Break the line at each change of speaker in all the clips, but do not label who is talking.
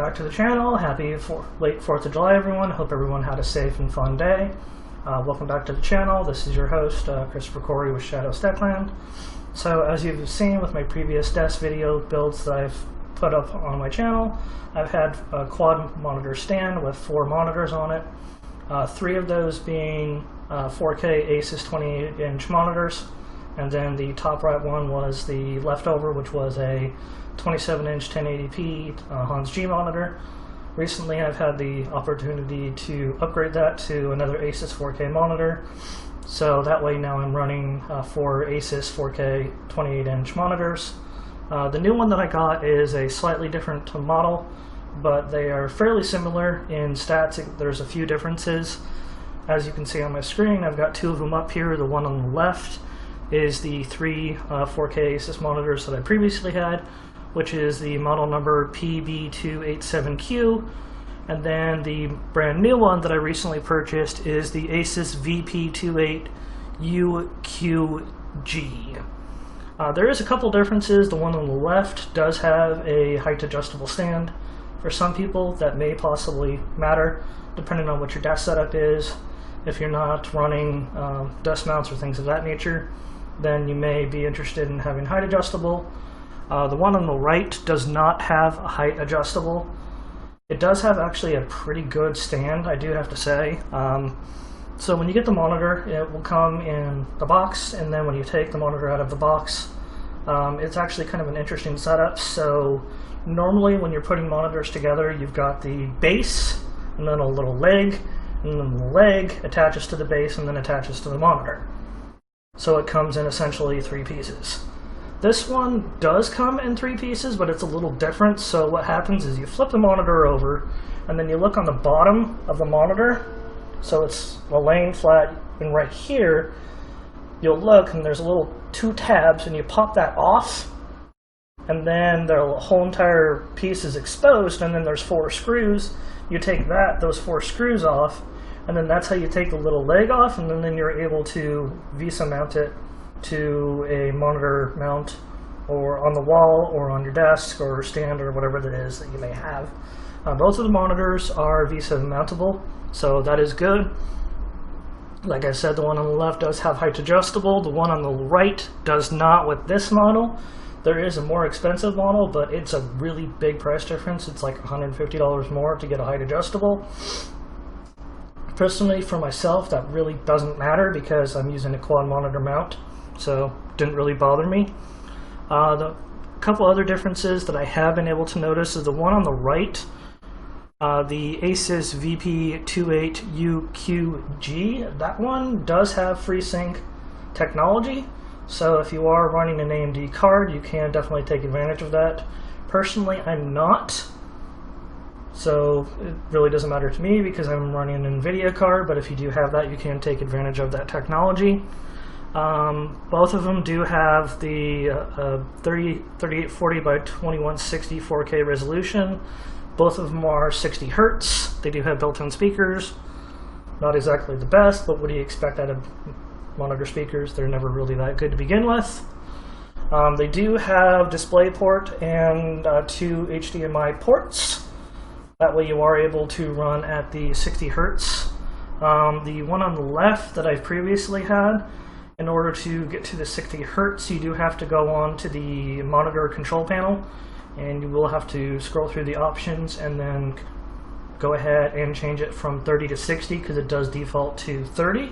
back to the channel. Happy late 4th of July, everyone. Hope everyone had a safe and fun day. Welcome back to the channel. This is your host, Christopher Corey with Shadow Techland. So as you've seen with my previous desk video builds that I've put up on my channel, I've had a quad monitor stand with 4 monitors on it. 3 of those being 4K ASUS 28-inch monitors, and then the top right one was the leftover, which was a 27-inch 1080p Hans G monitor. Recently I've had the opportunity to upgrade that to another ASUS 4K monitor, so that way now I'm running 4 ASUS 4K 28-inch monitors. The new one that I got is a slightly different model, but they are fairly similar in stats. There's a few differences. As you can see on my screen, I've got 2 of them up here. The one on the left is the 3 4K ASUS monitors that I previously had, which is the model number PB287Q, and then the brand new one that I recently purchased is the ASUS VP28UQG. There is a couple differences. The one on the left does have a height adjustable stand. For some people that may possibly matter, depending on what your desk setup is. If you're not running desk mounts or things of that nature, then you may be interested in having height adjustable. The one on the right does not have a height adjustable. It does have actually a pretty good stand, I do have to say. So when you get the monitor, it will come in the box, and then when you take the monitor out of the box, it's actually kind of an interesting setup. So normally when you're putting monitors together, you've got the base, and then a little leg, and then the leg attaches to the base and then attaches to the monitor. So it comes in essentially 3 pieces. This one does come in 3 pieces, but it's a little different. So what happens is you flip the monitor over, and then you look on the bottom of the monitor, so it's laying flat, and right here, you'll look, and there's a little 2 tabs, and you pop that off, and then the whole entire piece is exposed, and then there's 4 screws. You take those 4 screws off, and then that's how you take the little leg off, and then you're able to VESA mount it to a monitor mount, or on the wall, or on your desk, or stand, or whatever that is that you may have. Both of the monitors are VESA mountable, so that is good. Like I said, the one on the left does have height adjustable. The one on the right does not with this model. There is a more expensive model, but it's a really big price difference. It's like $150 more to get a height adjustable. Personally, for myself, that really doesn't matter because I'm using a quad monitor mount, so it didn't really bother me. The couple other differences that I have been able to notice is the one on the right, the ASUS VP28UQG. That one does have Freesync technology, so if you are running an AMD card, you can definitely take advantage of that. Personally, I'm not, so it really doesn't matter to me because I'm running an NVIDIA card, but if you do have that, you can take advantage of that technology. Both of them do have the 3840 by 2160 4K resolution. Both of them are 60 Hertz. They do have built-in speakers. Not exactly the best, but what do you expect out of monitor speakers? They're never really that good to begin with. They do have DisplayPort and 2 HDMI ports. That way you are able to run at the 60 Hertz. The one on the left that I've previously had, in order to get to the 60 Hertz, you do have to go on to the monitor control panel, and you will have to scroll through the options and then go ahead and change it from 30 to 60 because it does default to 30.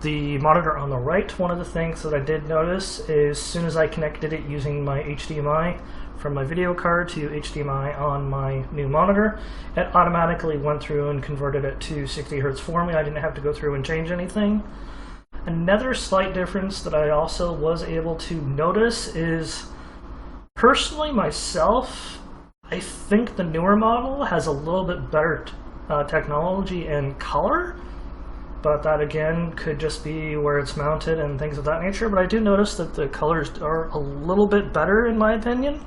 The monitor on the right, one of the things that I did notice is as soon as I connected it using my HDMI from my video card to HDMI on my new monitor, it automatically went through and converted it to 60 Hertz for me. I didn't have to go through and change anything. Another slight difference that I also was able to notice is, personally myself, I think the newer model has a little bit better technology and color, but that again could just be where it's mounted and things of that nature. But I do notice that the colors are a little bit better in my opinion,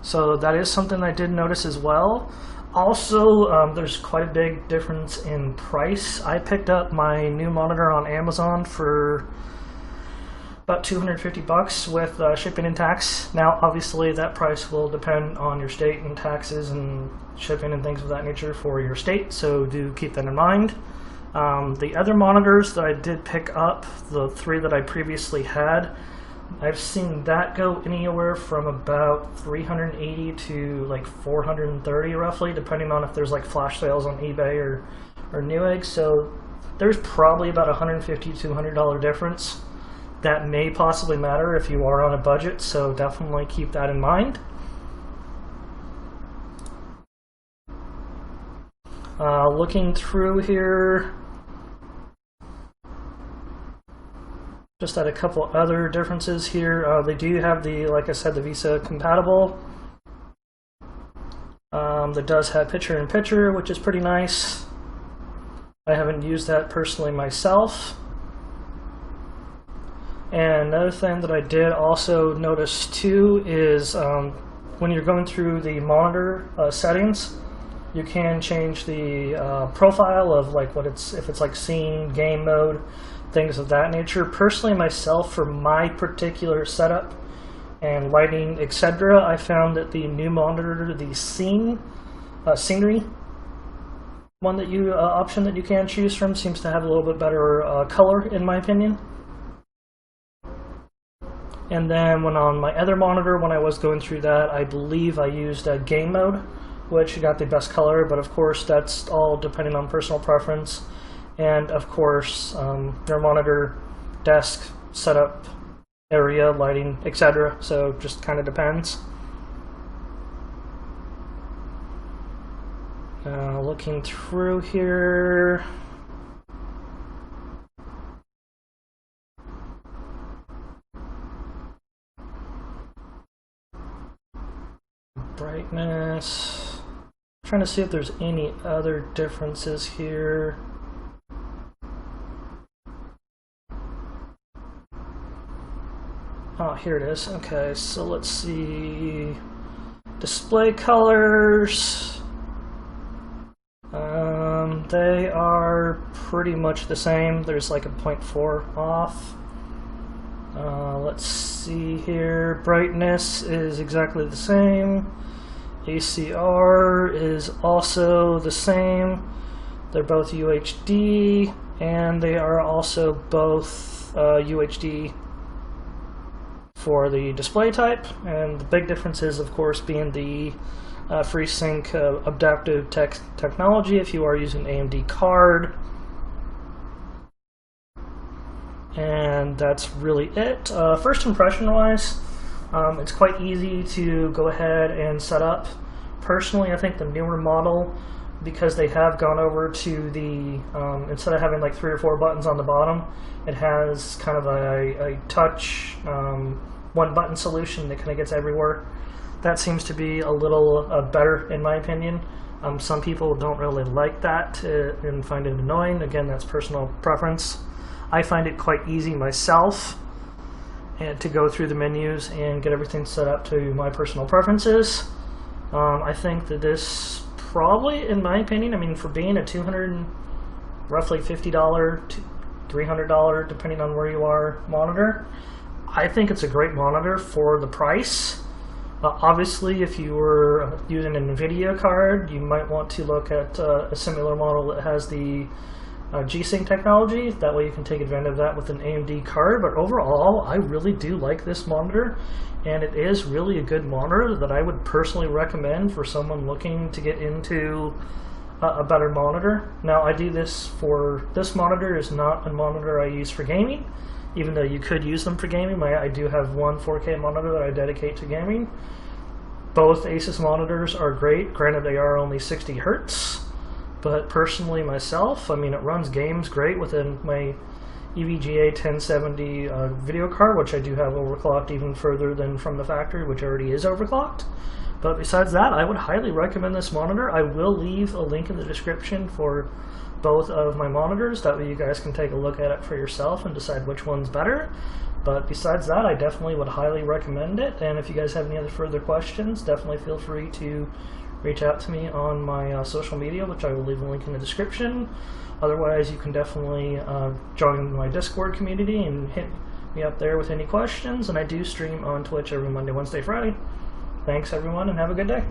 so that is something I did notice as well. Also, there's quite a big difference in price. I picked up my new monitor on Amazon for about $250 with shipping and tax. Now, obviously, that price will depend on your state and taxes and shipping and things of that nature for your state, so do keep that in mind. The other monitors that I did pick up, the 3 that I previously had, I've seen that go anywhere from about $380 to like $430 roughly, depending on if there's like flash sales on eBay or Newegg. So there's probably about $150 to $200 difference. That may possibly matter if you are on a budget, so definitely keep that in mind. Looking through here, just at a couple other differences here. They do have the, like I said, the Visa compatible. That does have picture-in-picture, which is pretty nice. I haven't used that personally myself. And another thing that I did also notice too is when you're going through the monitor settings, you can change the profile of like if it's like scene, game mode, things of that nature. Personally, myself, for my particular setup and lighting, etc., I found that the new monitor, the scenery one that you option that you can choose from, seems to have a little bit better color, in my opinion. And then when on my other monitor, when I was going through that, I believe I used game mode, which got the best color, but of course that's all depending on personal preference. And of course, your monitor, desk, setup, area, lighting, etc. So just kind of depends. Looking through here. Brightness. Trying to see if there's any other differences here. Oh, here it is. Okay, so let's see. Display colors. They are pretty much the same. There's like a 0.4 off. Let's see here. Brightness is exactly the same. ACR is also the same. They're both UHD, and they are also both UHD for the display type. And the big difference is, of course, being the Freesync adaptive technology if you are using AMD card. And that's really it. First impression wise, it's quite easy to go ahead and set up. Personally, I think the newer model, because they have gone over to the, instead of having like 3 or 4 buttons on the bottom, it has kind of a touch one button solution that kind of gets everywhere. That seems to be a little better in my opinion. Some people don't really like that and find it annoying. Again, that's personal preference. I find it quite easy myself and to go through the menus and get everything set up to my personal preferences. I think that this probably, in my opinion, I mean, for being a roughly $50 to $300, depending on where you are, monitor, I think it's a great monitor for the price. Obviously, if you were using an NVIDIA card, you might want to look at a similar model that has the G-Sync technology. That way you can take advantage of that with an AMD card. But overall, I really do like this monitor, and it is really a good monitor that I would personally recommend for someone looking to get into a better monitor. Now, I do this for, this monitor is not a monitor I use for gaming, even though you could use them for gaming. I do have one 4K monitor that I dedicate to gaming. Both ASUS monitors are great. Granted, they are only 60 Hertz, but personally myself, I mean, it runs games great within my EVGA 1070 video card, which I do have overclocked even further than from the factory, which already is overclocked. But besides that, I would highly recommend this monitor. I will leave a link in the description for both of my monitors. That way you guys can take a look at it for yourself and decide which one's better. But besides that, I definitely would highly recommend it. And if you guys have any other further questions, definitely feel free to reach out to me on my social media, which I will leave a link in the description. Otherwise, you can definitely join my Discord community and me up there with any questions, and I do stream on Twitch every Monday, Wednesday, Friday. Thanks everyone, and have a good day.